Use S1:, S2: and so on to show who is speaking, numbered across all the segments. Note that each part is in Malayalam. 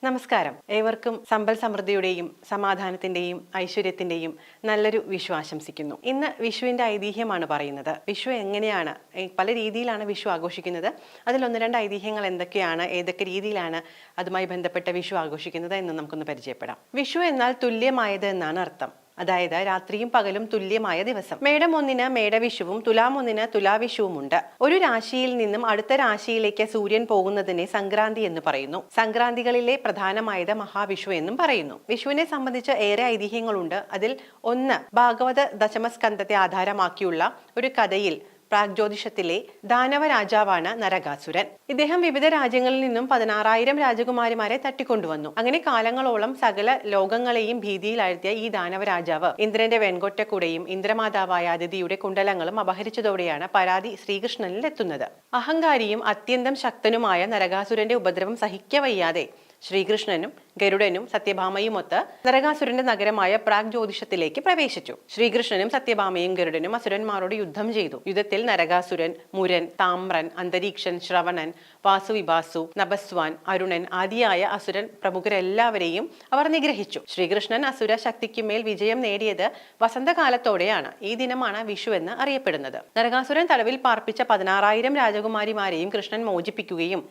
S1: നമസ്കാരം. ഏവർക്കും സമ്പൽ സമൃദ്ധിയുടെയും സമാധാനത്തിന്റെയും ഐശ്വര്യത്തിന്റെയും നല്ലൊരു വിഷു ആശംസിക്കുന്നു. ഇന്ന് വിഷുവിന്റെ ഐതിഹ്യമാണ് പറയുന്നത്. വിഷു എങ്ങനെയാണ്, പല രീതിയിലാണ് വിഷു ആഘോഷിക്കുന്നത്. അതിൽ ഒന്ന് രണ്ട് ഐതിഹ്യങ്ങൾ എന്തൊക്കെയാണ്, ഏതൊക്കെ രീതിയിലാണ് അതുമായി ബന്ധപ്പെട്ട വിഷു ആഘോഷിക്കുന്നത് എന്ന് നമുക്കൊന്ന് പരിചയപ്പെടാം. വിഷു എന്നാൽ തുല്യമായത് എന്നാണ് അർത്ഥം. അതായത് രാത്രിയും പകലും തുല്യമായ ദിവസം. മേടം 1 മേടവിഷുവും തുലാം 1 തുലാവിഷുവും ഉണ്ട്. ഒരു രാശിയിൽ നിന്നും അടുത്ത രാശിയിലേക്ക് സൂര്യൻ പോകുന്നതിനെ സംക്രാന്തി എന്ന് പറയുന്നു. സംക്രാന്തികളിലെ പ്രധാനമായത് മഹാവിഷു എന്നും പറയുന്നു. വിഷുവിനെ സംബന്ധിച്ച് ഏറെ ഐതിഹ്യങ്ങളുണ്ട്. അതിൽ ഒന്ന് ഭാഗവത ദശമസ്കന്ധത്തെ ആധാരമാക്കിയുള്ള ഒരു കഥയിൽ പ്രാഗ്ജ്യോതിഷത്തിലെ ദാനവ രാജാവാണ് നരകാസുരൻ. ഇദ്ദേഹം വിവിധ രാജ്യങ്ങളിൽ നിന്നും 16,000 രാജകുമാരിമാരെ തട്ടിക്കൊണ്ടുവന്നു. അങ്ങനെ കാലങ്ങളോളം സകല ലോകങ്ങളെയും ഭീതിയിലാഴ്ത്തിയ ഈ ദാനവ രാജാവ് ഇന്ദ്രന്റെ വെൺകൊറ്റക്കുടയും ഇന്ദ്രമാതാവായ അതിഥിയുടെ കുണ്ടലങ്ങളും അപഹരിച്ചതോടെയാണ് പരാതി ശ്രീകൃഷ്ണനിൽ എത്തുന്നത്. അഹങ്കാരിയും അത്യന്തം ശക്തനുമായ നരകാസുരന്റെ ഉപദ്രവം സഹിക്കവയ്യാതെ ശ്രീകൃഷ്ണനും ഗരുഡനും സത്യഭാമയുമൊത്ത് നരകാസുരന്റെ നഗരമായ പ്രാഗ്ജ്യോതിഷത്തിലേക്ക് പ്രവേശിച്ചു. ശ്രീകൃഷ്ണനും സത്യഭാമയും ഗരുഡനും അസുരന്മാരോട് യുദ്ധം ചെയ്തു. യുദ്ധത്തിൽ നരകാസുരൻ, മുരൻ, താമ്രൻ, അന്തരീക്ഷൻ, ശ്രവണൻ, വാസുവിഭാസു, നഭസ്വാൻ, അരുണൻ ആദിയായ അസുരൻ പ്രമുഖരെല്ലാവരെയും അവർ നിഗ്രഹിച്ചു. ശ്രീകൃഷ്ണൻ അസുര ശക്തിക്കുമേൽ വിജയം നേടിയത് വസന്തകാലത്തോടെയാണ്. ഈ ദിനമാണ് വിഷു എന്ന് അറിയപ്പെടുന്നത്. നരകാസുരൻ തടവിൽ പാർപ്പിച്ച 16,000 രാജകുമാരിമാരെയും കൃഷ്ണൻ മോചിപ്പിക്കുകയും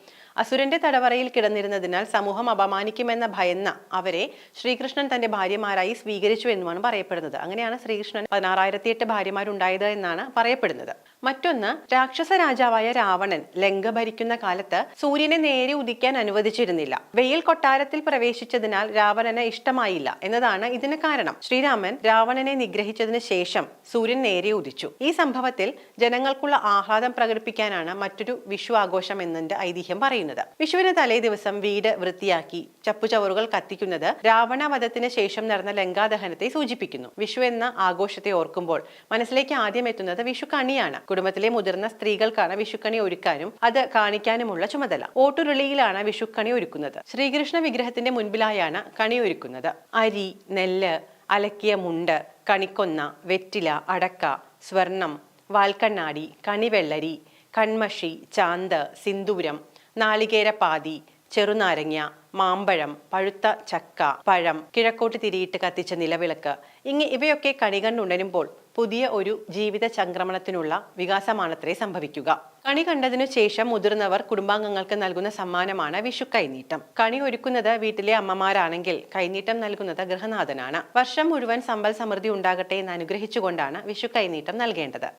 S1: അസുരന്റെ തടവറയിൽ കിടന്നിരുന്നതിനാൽ സമൂഹം അപമാനിക്കുമെന്ന ഭയന്ന അവരെ ശ്രീകൃഷ്ണൻ തന്റെ ഭാര്യമാരായി സ്വീകരിച്ചു എന്നുമാണ് പറയപ്പെടുന്നത്. അങ്ങനെയാണ് ശ്രീകൃഷ്ണൻ 16,008 ഭാര്യമാരുണ്ടായത് എന്നാണ് പറയപ്പെടുന്നത്. മറ്റൊന്ന്, രാക്ഷസ രാജാവായ രാവണൻ ലങ്ക ഭരിക്കുന്ന കാലത്ത് സൂര്യനെ നേരെ ഉദിക്കാൻ അനുവദിച്ചിരുന്നില്ല. വെയിൽ കൊട്ടാരത്തിൽ പ്രവേശിച്ചതിനാൽ രാവണന് ഇഷ്ടമായില്ല എന്നതാണ് ഇതിന് കാരണം. ശ്രീരാമൻ രാവണനെ നിഗ്രഹിച്ചതിന് ശേഷം സൂര്യൻ നേരെ ഉദിച്ചു. ഈ സംഭവത്തിൽ ജനങ്ങൾക്കുള്ള ആഹ്ലാദം പ്രകടിപ്പിക്കാനാണ് മറ്റൊരു വിഷു ആഘോഷം എന്നതിന്റെ ഐതിഹ്യം പറയുന്നത്. വിഷുവിന് തലേ ദിവസം വീട് വൃത്തിയാക്കി ചപ്പുചവറുകൾ കത്തിക്കുന്നത് രാവണവധത്തിന് ശേഷം നടന്ന ലങ്കാദഹനത്തെ സൂചിപ്പിക്കുന്നു. വിഷു എന്ന ആഘോഷത്തെ ഓർക്കുമ്പോൾ മനസ്സിലേക്ക് ആദ്യം എത്തുന്നത് വിഷുക്കണിയാണ്. കുടുംബത്തിലെ മുതിർന്ന സ്ത്രീകൾക്കാണ് വിഷുക്കണി ഒരുക്കാനും അത് കാണിക്കാനുമുള്ള ചുമതല. ഓട്ടുരുളിയിലാണ് വിഷുക്കണി ഒരുക്കുന്നത്. ശ്രീകൃഷ്ണ വിഗ്രഹത്തിന്റെ മുൻപിലായാണ് കണി ഒരുക്കുന്നത്. അരി, നെല്ല്, അലക്കിയ മുണ്ട്, കണിക്കൊന്ന, വെറ്റില, അടക്ക, സ്വർണം, വാൽക്കണ്ണാടി, കണിവെള്ളരി, കൺമഷി, ചാന്ത്, സിന്ദൂരം, നാളികേരപ്പാതി, ചെറുനാരങ്ങ, മാമ്പഴം, പഴുത്ത ചക്ക, പഴം, കിഴക്കോട്ട് തിരിയിട്ട് കത്തിച്ച നിലവിളക്ക് ഇവയൊക്കെ കണി കണ്ടുണരുമ്പോൾ പുതിയ ഒരു ജീവിത സംക്രമണത്തിനുള്ള വികാസമാണത്രേ സംഭവിക്കുക. കണി കണ്ടതിനു ശേഷം മുതിർന്നവർ കുടുംബാംഗങ്ങൾക്ക് നൽകുന്ന സമ്മാനമാണ് വിഷു കൈനീട്ടം. കണി ഒരുക്കുന്നത് വീട്ടിലെ അമ്മമാരാണെങ്കിൽ കൈനീട്ടം നൽകുന്നത് ഗൃഹനാഥനാണ്. വർഷം മുഴുവൻ സമ്പൽ സമൃദ്ധി ഉണ്ടാകട്ടെ എന്ന് അനുഗ്രഹിച്ചുകൊണ്ടാണ് വിഷു കൈനീട്ടം നൽകേണ്ടത്.